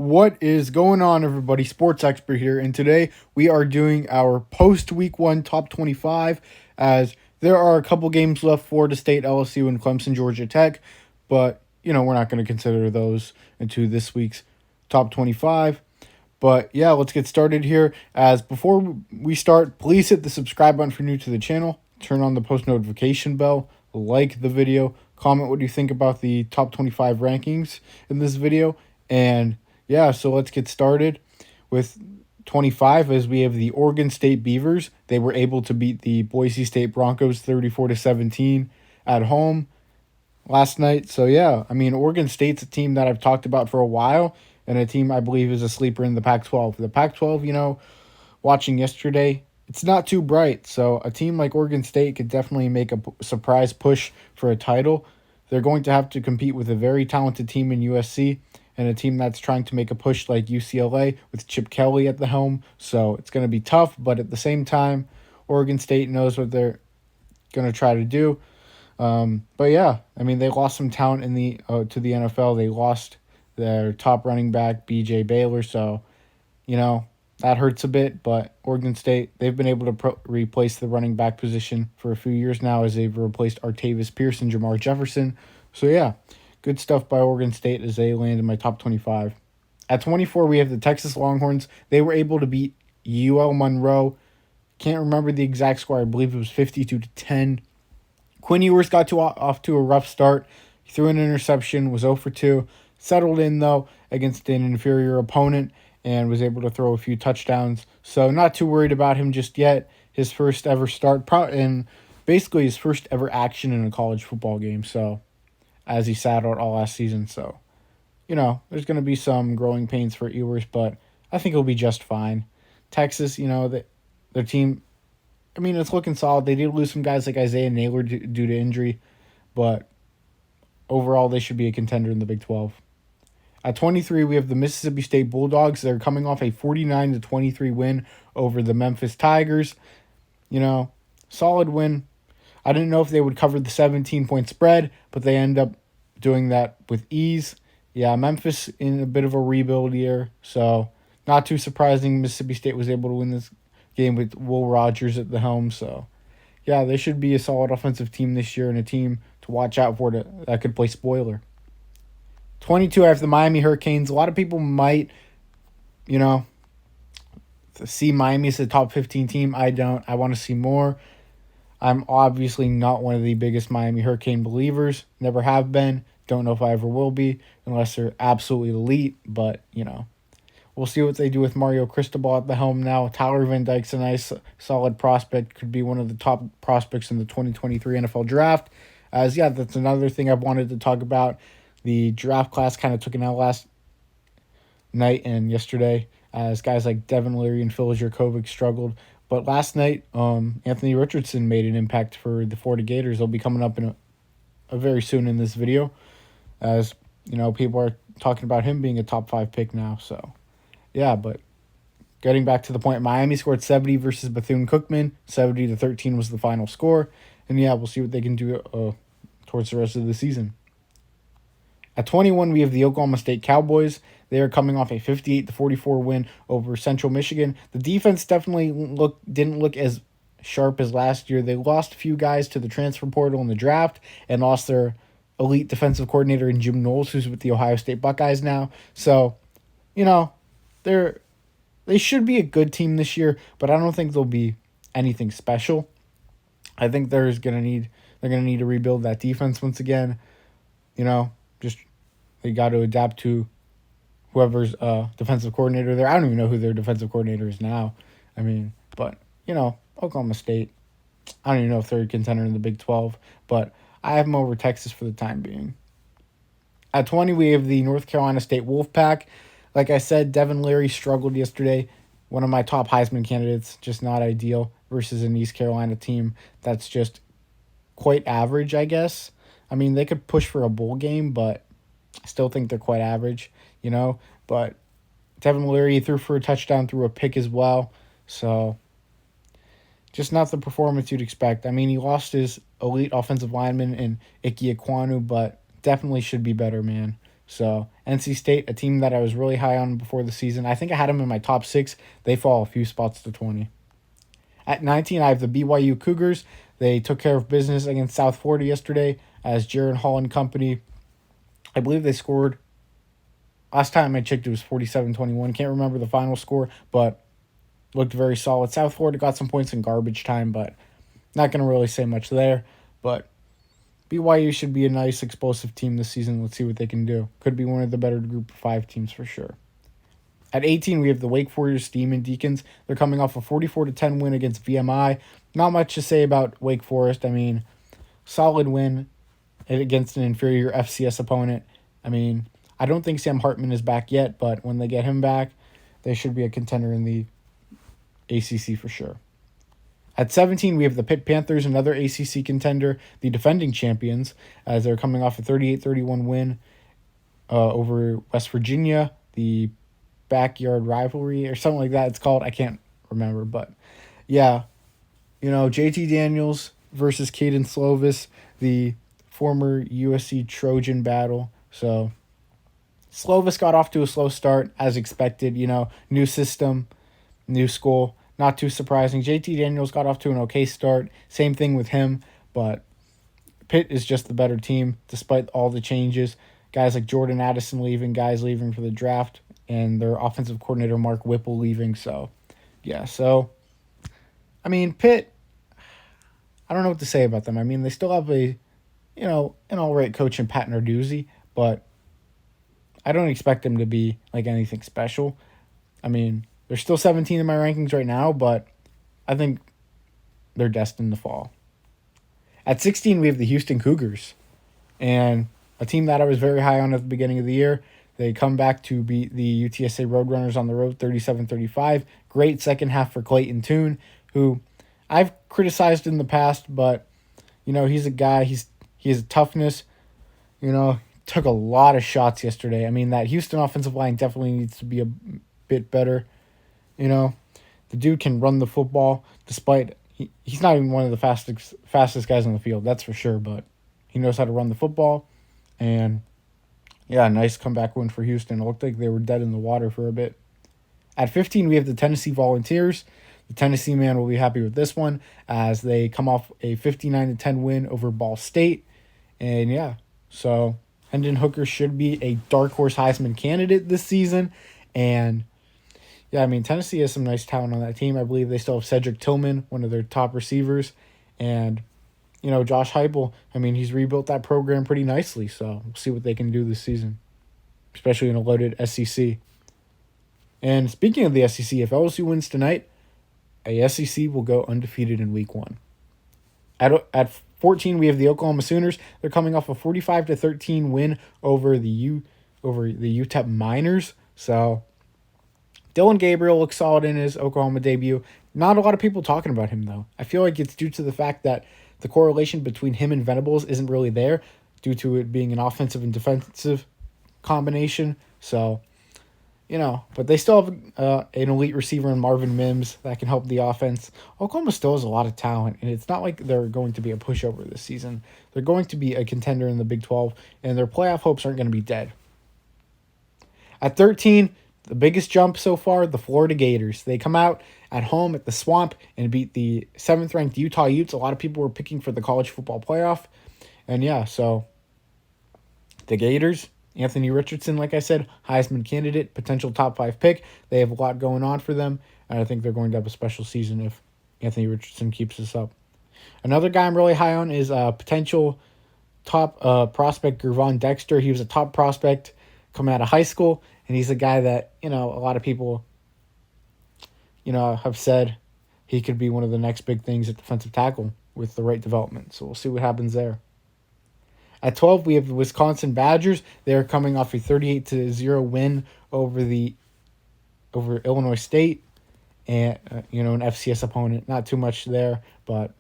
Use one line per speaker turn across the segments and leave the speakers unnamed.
What is going on, everybody? Sports Expert here, and today we are doing our post-week 1 top 25, as there are a couple games left: Florida State, LSU, and Clemson, Georgia Tech, but we're not going to consider those into this week's top 25. But yeah, let's get started here. As before we start, please hit the subscribe button if you're new to the channel, turn on the post notification bell, like the video, comment what you think about the top 25 rankings in this video, and yeah, so let's get started with 25, as we have the Oregon State Beavers. They were able to beat the Boise State Broncos 34-17 at home last night. So yeah, I mean, Oregon State's a team that I've talked about for a while, and a team I believe is a sleeper in the Pac-12. The Pac-12, watching yesterday, it's not too bright. So a team like Oregon State could definitely make a surprise push for a title. They're going to have to compete with a very talented team in USC, and a team that's trying to make a push like UCLA with Chip Kelly at the helm. So it's going to be tough, but at the same time, Oregon State knows what they're going to try to do. But yeah, I mean, they lost some talent in the to the NFL. They lost their top running back, B.J. Baylor, so that hurts a bit. But Oregon State, they've been able to replace the running back position for a few years now, as they've replaced Artavis Pierce and Jamar Jefferson. So yeah, good stuff by Oregon State as they land in my top 25. At 24, we have the Texas Longhorns. They were able to beat UL Monroe. Can't remember the exact score. I believe it was 52-10. Quinn Ewers got off to a rough start. He threw an interception, was 0 for 2. Settled in, though, against an inferior opponent and was able to throw a few touchdowns. So not too worried about him just yet. His first ever start, and basically his first ever action in a college football game. So, as he sat out all last season. So, there's going to be some growing pains for Ewers, but I think he'll be just fine. Texas, their team, I mean, it's looking solid. They did lose some guys like Isaiah Naylor due to injury, but overall they should be a contender in the Big 12. At 23, we have the Mississippi State Bulldogs. They're coming off a 49-23 win over the Memphis Tigers. Solid win. I didn't know if they would cover the 17-point spread, but they end up doing that with ease. Yeah, Memphis in a bit of a rebuild year, so not too surprising Mississippi State was able to win this game with Will Rogers at the helm. So, yeah, they should be a solid offensive team this year and a team to watch out for that could play spoiler. 22, I have the Miami Hurricanes. A lot of people might, see Miami as a top 15 team. I don't. I want to see more. I'm obviously not one of the biggest Miami Hurricane believers. Never have been. Don't know if I ever will be, unless they're absolutely elite. But, we'll see what they do with Mario Cristobal at the helm now. Tyler Van Dyke's a nice, solid prospect. Could be one of the top prospects in the 2023 NFL Draft. That's another thing I've wanted to talk about. The draft class kind of took an L last night and yesterday, as guys like Devin Leary and Phil Jurkovec struggled. But last night, Anthony Richardson made an impact for the Florida Gators. They'll be coming up in a very soon in this video, as people are talking about him being a top 5 pick now. So, yeah, but getting back to the point, Miami scored 70 versus Bethune-Cookman. 70-13 was the final score. And yeah, we'll see what they can do towards the rest of the season. At 21, we have the Oklahoma State Cowboys. They are coming off a 58-44 win over Central Michigan. The defense definitely didn't look as sharp as last year. They lost a few guys to the transfer portal in the draft and lost their elite defensive coordinator in Jim Knowles, who's with the Ohio State Buckeyes now. So, they should be a good team this year, but I don't think they'll be anything special. I think they're gonna need to rebuild that defense once again. They got to adapt to whoever's defensive coordinator there. I don't even know who their defensive coordinator is now. But Oklahoma State, I don't even know if they're a contender in the Big 12, but I have them over Texas for the time being. At 20, we have the North Carolina State Wolfpack. Like I said, Devin Leary struggled yesterday. One of my top Heisman candidates, just not ideal, versus an East Carolina team that's just quite average, I guess. They could push for a bowl game, but I still think they're quite average, But Devin Leary threw for a touchdown, threw a pick as well. So, just not the performance you'd expect. He lost his elite offensive lineman in Ike Ekwonu, but definitely should be better, man. So NC State, a team that I was really high on before the season. I think I had them in my top 6. They fall a few spots to 20. At 19, I have the BYU Cougars. They took care of business against South Florida yesterday as Jaron Hall and company. I believe they scored. Last time I checked, it was 47-21. Can't remember the final score, but looked very solid. South Florida got some points in garbage time, but not going to really say much there. But BYU should be a nice, explosive team this season. Let's see what they can do. Could be one of the better Group of 5 teams for sure. At 18, we have the Wake Forest Demon Deacons. They're coming off a 44-10 win against VMI. Not much to say about Wake Forest. I mean, solid win against an inferior FCS opponent. I mean, I don't think Sam Hartman is back yet, but when they get him back, they should be a contender in the ACC for sure. At 17, we have the Pitt Panthers, another ACC contender, the defending champions, as they're coming off a 38-31 win over West Virginia, the backyard rivalry or something like that it's called. I can't remember, but yeah, JT Daniels versus Caden Slovis, the former USC Trojan battle. So Slovis got off to a slow start as expected, new system, new school, not too surprising. JT Daniels got off to an okay start, same thing with him, but Pitt is just the better team despite all the changes. Guys like Jordan Addison leaving, guys leaving for the draft, and their offensive coordinator Mark Whipple leaving. So, yeah. So, I mean, Pitt, I don't know what to say about them. I mean, they still have an all right coach in Pat Narduzzi, but I don't expect them to be like anything special. I mean, they're still 17 in my rankings right now, but I think they're destined to fall. At 16, we have the Houston Cougars, and a team that I was very high on at the beginning of the year. They come back to beat the UTSA Roadrunners on the road 37-35. Great second half for Clayton Tune, who I've criticized in the past, but, he's a guy, he has a toughness, took a lot of shots yesterday. I mean, that Houston offensive line definitely needs to be a bit better. The dude can run the football despite he's not even one of the fastest guys on the field, that's for sure, but he knows how to run the football. And yeah, nice comeback win for Houston. It looked like they were dead in the water for a bit. At 15, we have the Tennessee Volunteers. The Tennessee man will be happy with this one as they come off a 59-10 win over Ball State. And yeah, so Hendon Hooker should be a dark horse Heisman candidate this season. And yeah, I mean, Tennessee has some nice talent on that team. I believe they still have Cedric Tillman, one of their top receivers. And Josh Heupel, I mean, he's rebuilt that program pretty nicely, so we'll see what they can do this season, especially in a loaded SEC. And speaking of the SEC, if LSU wins tonight, a SEC will go undefeated in Week 1. At 14, we have the Oklahoma Sooners. They're coming off a 45-13 win over the UTEP Miners. So Dylan Gabriel looks solid in his Oklahoma debut. Not a lot of people talking about him, though. I feel like it's due to the fact that the correlation between him and Venables isn't really there due to it being an offensive and defensive combination. So, but they still have an elite receiver in Marvin Mims that can help the offense. Oklahoma still has a lot of talent, and it's not like they're going to be a pushover this season. They're going to be a contender in the Big 12, and their playoff hopes aren't going to be dead. At 13, the biggest jump so far, the Florida Gators. They come out at home at the Swamp and beat the 7th-ranked Utah Utes. A lot of people were picking for the college football playoff. And yeah, so the Gators, Anthony Richardson, like I said, Heisman candidate, potential top 5 pick. They have a lot going on for them, and I think they're going to have a special season if Anthony Richardson keeps this up. Another guy I'm really high on is potential top prospect Gervon Dexter. He was a top prospect coming out of high school, and he's a guy that, a lot of people, have said he could be one of the next big things at defensive tackle with the right development. So we'll see what happens there. At 12, we have the Wisconsin Badgers. They're coming off a 38-0 win over Illinois State, and an FCS opponent. Not too much there, but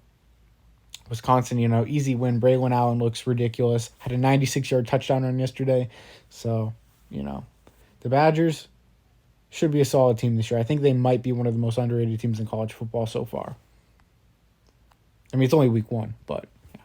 Wisconsin, easy win. Braylon Allen looks ridiculous. Had a 96-yard touchdown run yesterday. So, the Badgers should be a solid team this year. I think they might be one of the most underrated teams in college football so far. I mean, it's only Week 1, but yeah.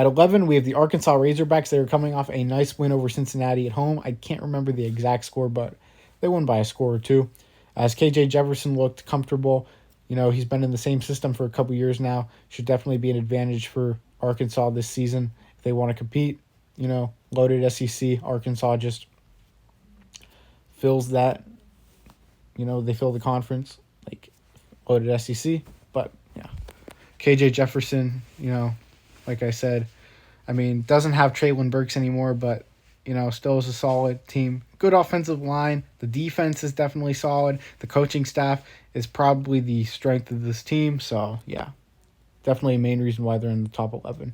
At 11, we have the Arkansas Razorbacks. They were coming off a nice win over Cincinnati at home. I can't remember the exact score, but they won by a score or two. As KJ Jefferson looked comfortable, he's been in the same system for a couple years now. Should definitely be an advantage for Arkansas this season if they want to compete. Loaded SEC. Arkansas just fills that. They fill the conference like loaded SEC. But yeah, KJ Jefferson, like I said, doesn't have Traylon Burks anymore, but still is a solid team. Good offensive line. The defense is definitely solid. The coaching staff is probably the strength of this team. So, yeah, definitely a main reason why they're in the top 11.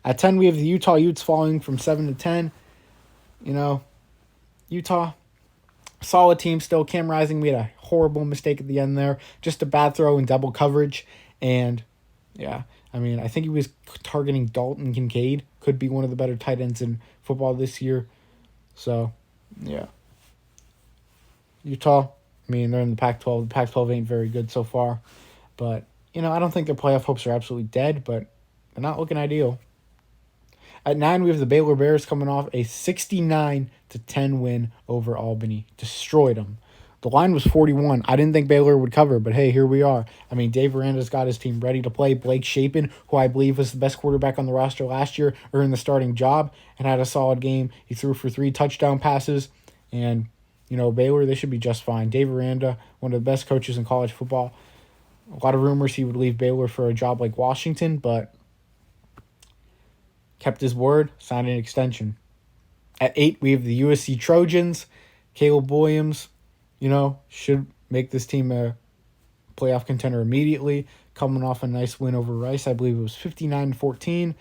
At 10, we have the Utah Utes falling from 7 to 10. Utah, solid team still. Cam Rising made a horrible mistake at the end there. Just a bad throw in double coverage. And, yeah, I think he was targeting Dalton Kincaid. Could be one of the better tight ends in football this year. So, yeah. Utah, they're in the Pac-12. The Pac-12 ain't very good so far. But, I don't think their playoff hopes are absolutely dead, but they're not looking ideal. At 9, we have the Baylor Bears coming off a 69-10 win over Albany. Destroyed them. The line was 41. I didn't think Baylor would cover, but hey, here we are. Dave Aranda's got his team ready to play. Blake Shapen, who I believe was the best quarterback on the roster last year, earned the starting job and had a solid game. He threw for 3 touchdown passes. And, Baylor, they should be just fine. Dave Aranda, one of the best coaches in college football. A lot of rumors he would leave Baylor for a job like Washington, but kept his word, signed an extension. At 8, we have the USC Trojans. Caleb Williams, should make this team a playoff contender immediately. Coming off a nice win over Rice. I believe it was 59-14.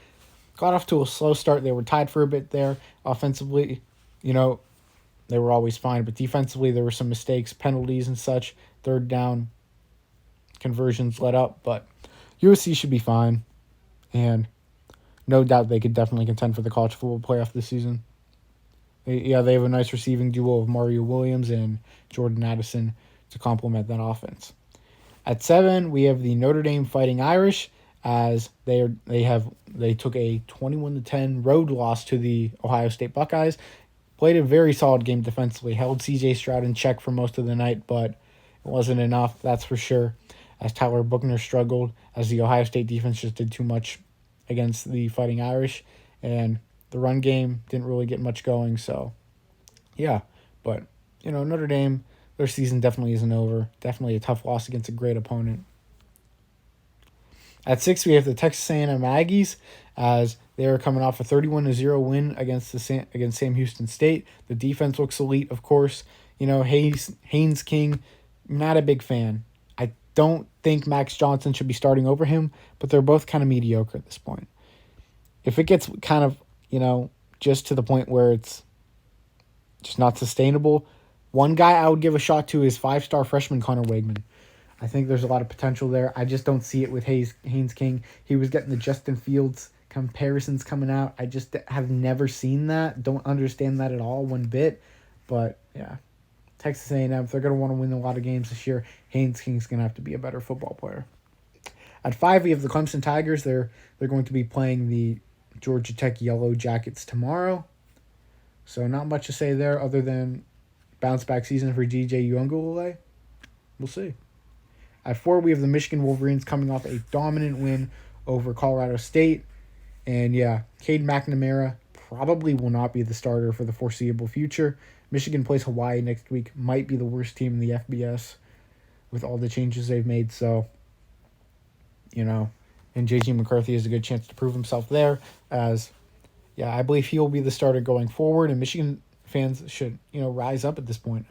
Got off to a slow start. They were tied for a bit there. Offensively, they were always fine. But defensively, there were some mistakes, penalties and such. Third down conversions let up. But USC should be fine. And no doubt they could definitely contend for the college football playoff this season. They have a nice receiving duo of Mario Williams and Jordan Addison to complement that offense. At 7, we have the Notre Dame Fighting Irish, as they took a 21-10 road loss to the Ohio State Buckeyes. Played a very solid game defensively, held C.J. Stroud in check for most of the night, but it wasn't enough, that's for sure, as Tyler Buchner struggled, as the Ohio State defense just did too much against the Fighting Irish, and the run game didn't really get much going, so yeah. But, Notre Dame, their season definitely isn't over. Definitely a tough loss against a great opponent. At 6, we have the Texas A&M Aggies, as they are coming off a 31-0 win against Sam Houston State. The defense looks elite, of course. Haynes King, not a big fan. I don't think Max Johnson should be starting over him, but they're both kind of mediocre at this point. If it gets kind of, just to the point where it's just not sustainable, one guy I would give a shot to is 5-star freshman Connor Wegman. I think there's a lot of potential there. I just don't see it with Haynes King. He was getting the Justin Fields comparisons coming out. I just have never seen that. Don't understand that at all one bit. But, yeah, Texas A&M, if they're going to want to win a lot of games this year, Haynes King's going to have to be a better football player. At 5, we have the Clemson Tigers. They're going to be playing the Georgia Tech Yellow Jackets tomorrow. So not much to say there other than bounce back season for DJ Uiagalelei. We'll see. At 4, we have the Michigan Wolverines coming off a dominant win over Colorado State. And yeah, Cade McNamara probably will not be the starter for the foreseeable future. Michigan plays Hawaii next week. Might be the worst team in the FBS with all the changes they've made. So, and J.G. McCarthy has a good chance to prove himself there, as, yeah, I believe he will be the starter going forward, and Michigan fans should, rise up at this point.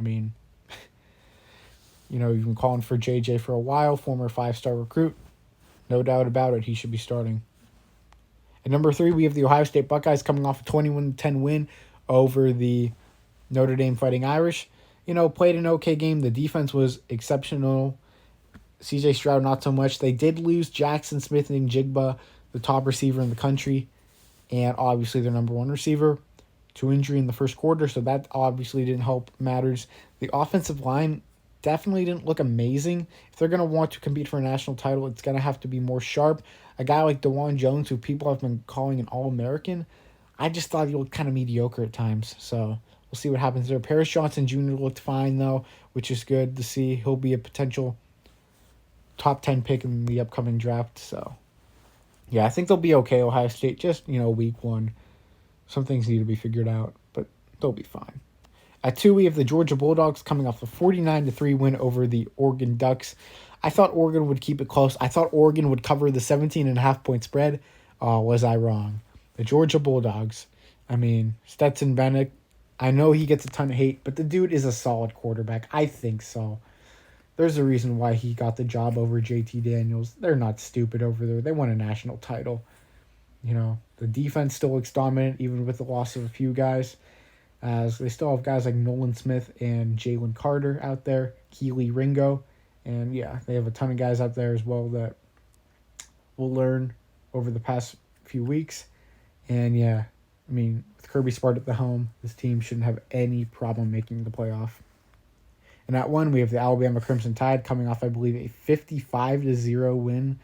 You've been calling for J.J. for a while, former 5-star recruit. No doubt about it, he should be starting. At number 3, we have the Ohio State Buckeyes coming off a 21-10 win over the Notre Dame Fighting Irish. Played an okay game. The defense was exceptional. C.J. Stroud, not so much. They did lose Jackson Smith and Jigba, the top receiver in the country, and obviously their number 1 receiver, to injury in the first quarter, so that obviously didn't help matters. The offensive line definitely didn't look amazing. If they're going to want to compete for a national title, it's going to have to be more sharp. A guy like DeJuan Jones, who people have been calling an All-American, I just thought he looked kind of mediocre at times. So we'll see what happens there. Paris Johnson Jr. looked fine, though, which is good to see. He'll be a potential top 10 pick in the upcoming draft. So, yeah, I think they'll be okay, Ohio State. Just, week one. Some things need to be figured out, but they'll be fine. At 2, we have the Georgia Bulldogs coming off a 49-3 win over the Oregon Ducks. I thought Oregon would keep it close. I thought Oregon would cover the 17.5-point spread. Was I wrong? The Georgia Bulldogs. Stetson Bennett, I know he gets a ton of hate, but the dude is a solid quarterback. I think so. There's a reason why he got the job over JT Daniels. They're not stupid over there. They won a national title. The defense still looks dominant, even with the loss of a few guys, as they still have guys like Nolan Smith and Jalen Carter out there, Keely Ringo, and yeah, they have a ton of guys out there as well that we'll learn over the past few weeks. And yeah, with Kirby Smart at the helm, this team shouldn't have any problem making the playoff. And at 1, we have the Alabama Crimson Tide coming off, I believe, a 55-0 win.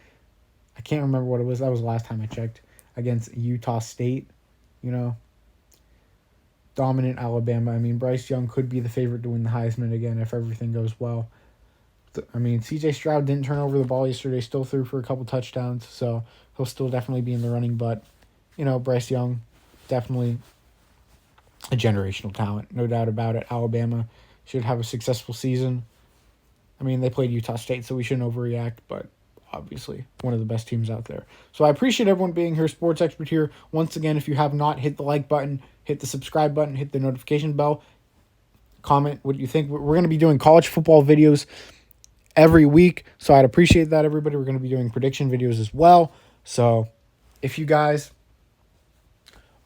I can't remember what it was. That was the last time I checked. Against Utah State. Dominant Alabama. Bryce Young could be the favorite to win the Heisman again if everything goes well. C.J. Stroud didn't turn over the ball yesterday. Still threw for a couple touchdowns. So he'll still definitely be in the running. But, Bryce Young, definitely a generational talent. No doubt about it. Alabama should have a successful season. They played Utah State, so we shouldn't overreact, but obviously one of the best teams out there. So I appreciate everyone being here. Sports Expert here. Once again, if you have not, hit the like button, hit the subscribe button, hit the notification bell. Comment what you think. We're going to be doing college football videos every week, so I'd appreciate that, everybody. We're going to be doing prediction videos as well. So if you guys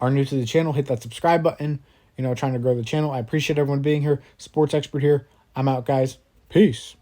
are new to the channel, hit that subscribe button. Trying to grow the channel. I appreciate everyone being here. Sports Expert here. I'm out, guys. Peace.